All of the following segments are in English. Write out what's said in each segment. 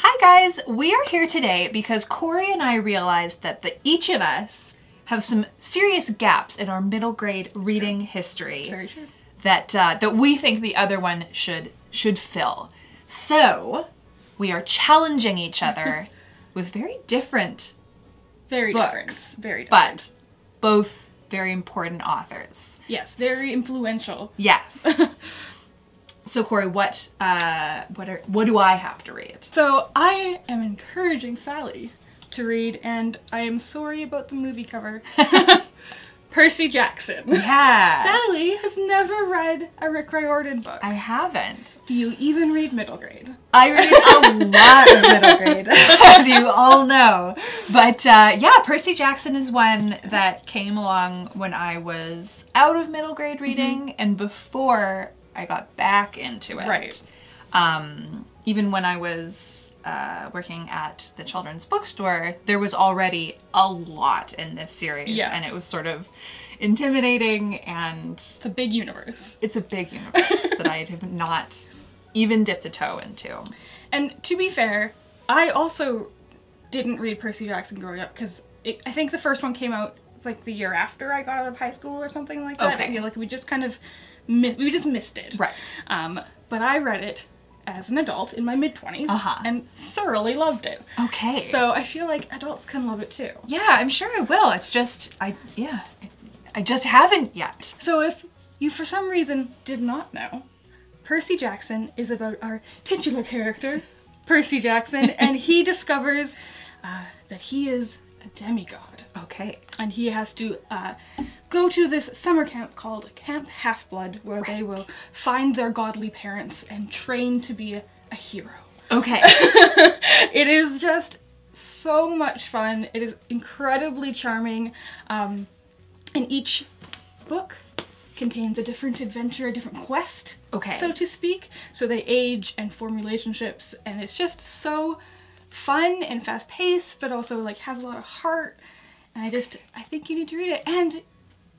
Hi guys, we are here today because Cori and I realized that each of us have some serious gaps in our middle grade reading history. Very true. That we think the other one should fill. So we are challenging each other with very different books, very different, but both very important authors. Yes, very influential. Yes. So Cori, what do I have to read? So I am encouraging Sally to read, and I am sorry about the movie cover. Percy Jackson. Yeah. Sally has never read a Rick Riordan book. I haven't. Do you even read middle grade? I read a lot of middle grade, as you all know. But yeah, Percy Jackson is one that came along when I was out of middle grade reading and before I got back into it. Right. Even when I was working at the children's bookstore, there was already a lot in this series. Yeah. And it was sort of intimidating and... It's a big universe. It's a big universe that I have not even dipped a toe into. And to be fair, I also didn't read Percy Jackson growing up because I think the first one came out like the year after I got out of high school or something like that. Okay. I feel like we just kind of missed it. Right. But I read it as an adult in my mid-20s and thoroughly loved it. Okay. So I feel like adults can love it too. Yeah, I'm sure I will. It's just, I just haven't yet. So if you for some reason did not know, Percy Jackson is about our titular character, Percy Jackson, and he discovers that he is a demigod. Okay. And he has to go to this summer camp called Camp Half-Blood, where they will find their godly parents and train to be a hero. Okay. It is just so much fun. It is incredibly charming. And each book contains a different adventure, a different quest, so to speak. So they age and form relationships, and it's just so fun and fast-paced, but also like has a lot of heart. And I think you need to read it, and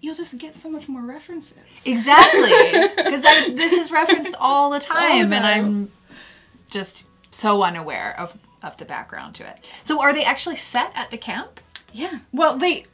you'll just get so much more references. Exactly, because this is referenced all the time, and I'm just so unaware of the background to it. So are they actually set at the camp? Yeah. Well, they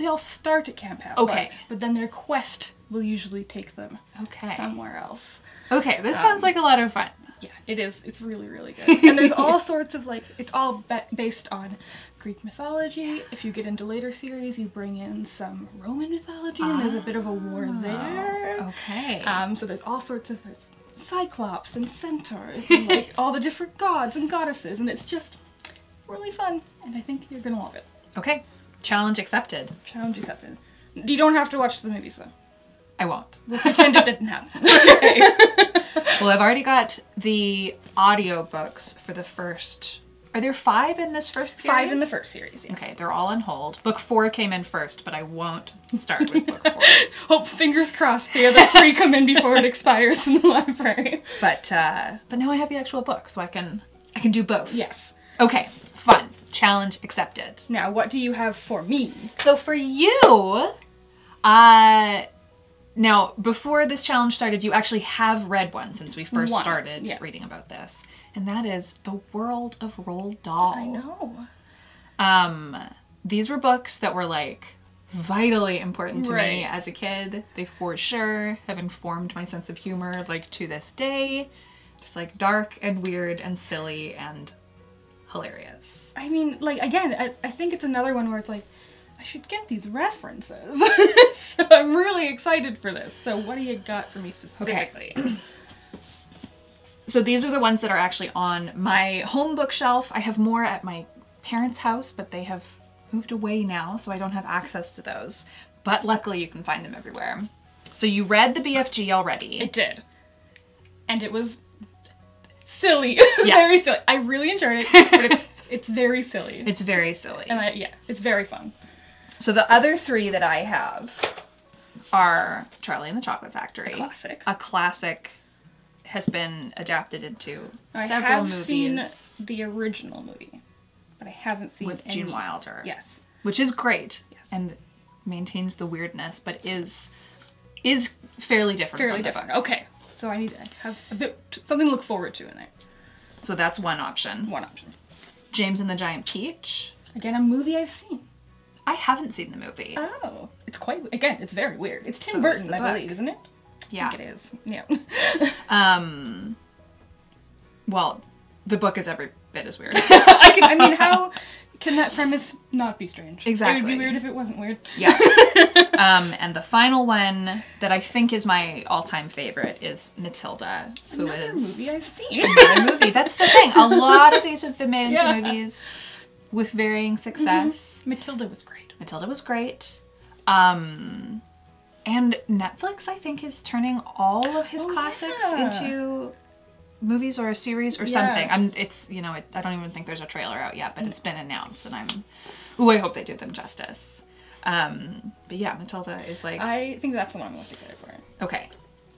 all start at Camp Half-Blood, Okay. but then their quest will usually take them Okay. somewhere else. Okay, this sounds like a lot of fun. Yeah, it is. It's really, really good. And there's all sorts of, like, it's all based on Greek mythology. If you get into later series, you bring in some Roman mythology, and there's a bit of a war there. Okay. So there's all sorts of cyclops and centaurs and, like, all the different gods and goddesses, and it's just really fun, and I think you're gonna love it. Okay. Challenge accepted. Challenge accepted. You don't have to watch the movies, though. I won't. We'll pretend it didn't happen. Okay. Well, I've already got the audiobooks for the first... Are there 5 in this first series? 5 in the first series, yes. Okay, they're all on hold. Book 4 came in first, but I won't start with book 4. Hope, fingers crossed, the other 3 come in before it expires from the library. But now I have the actual book, so I can do both. Yes. Okay, fun. Challenge accepted. Now, what do you have for me? So for you, now, before this challenge started, you actually have read one since we first started reading about this. And that is The World of Roald Dahl. I know. These were books that were like vitally important to me as a kid. They for sure have informed my sense of humor like to this day. Just like dark and weird and silly and hilarious. I mean, like, again, I think it's another one where it's like, I should get these references. So I'm really excited for this. So what do you got for me specifically? Okay. So these are the ones that are actually on my home bookshelf. I have more at my parents' house, but they have moved away now, so I don't have access to those. But luckily you can find them everywhere. So you read the BFG already. I did. And it was silly. Yes. Very silly. I really enjoyed it, but it's very silly. It's very silly. And yeah, it's very fun. So the other 3 that I have are Charlie and the Chocolate Factory. A classic. A classic, has been adapted into I several have movies. seen the original movie, but I haven't seen with any. Gene Wilder. Yes. Which is great. Yes. And maintains the weirdness, but is fairly different. Fairly different. Okay. So I need to have a bit, something to look forward to in there. So that's one option. One option. James and the Giant Peach. Again, a movie I've seen. I haven't seen the movie. Oh. It's quite, again, it's very weird. It's Tim So is Burton, the I book. believe, isn't it? Yeah. I think it is. Yeah. Well, the book is every bit as weird. I mean, how can that premise not be strange? Exactly. It would be weird if it wasn't weird. Yeah. And the final one that I think is my all-time favorite is Matilda, who Another is movie I've seen. another movie. That's the thing. A lot of these have been made into Yeah. movies with varying success. Matilda was great. Matilda was great. And Netflix, I think, is turning all of his classics yeah. into movies or a series or Yeah. something. It's, you know, I don't even think there's a trailer out yet, but it's been announced, and I hope they do them justice. But yeah, Matilda is like... I think that's the one I'm most excited for. Okay,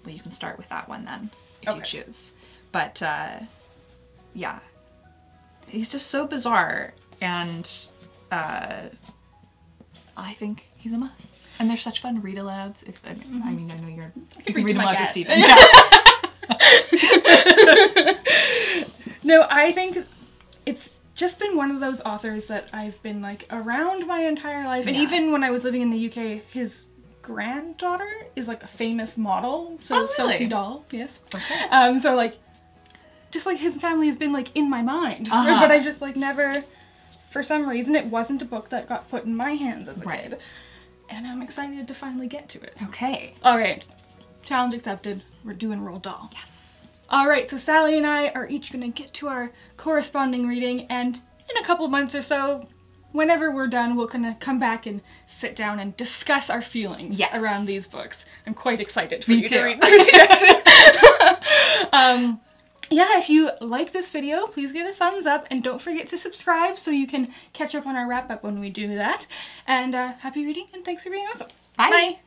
well, you can start with that one then, if Okay. you choose. But, yeah. He's just so bizarre, and I think he's a must. And they're such fun read-alouds. I mean, I know you can read them aloud to Stephen. Yeah. No, I think it's just been one of those authors that I've been like around my entire life. And Yeah. even when I was living in the UK, his granddaughter is like a famous model. So Oh, really? Sophie Dahl, yes. Okay. So like, just like his family has been like in my mind. Uh-huh. But I just like never, for some reason, it wasn't a book that got put in my hands as a Right. kid. And I'm excited to finally get to it. Okay. Alright, challenge accepted. We're doing Roald Dahl. Yes. Alright, so Sally and I are each gonna get to our corresponding reading, and in a couple months or so, whenever we're done, we'll kind of come back and sit down and discuss our feelings Yes. around these books. I'm quite excited for Me you too. to read Percy Jackson. Yeah, if you like this video, please give it a thumbs up, and don't forget to subscribe so you can catch up on our wrap-up when we do that. And happy reading, and thanks for being awesome. Bye. Bye.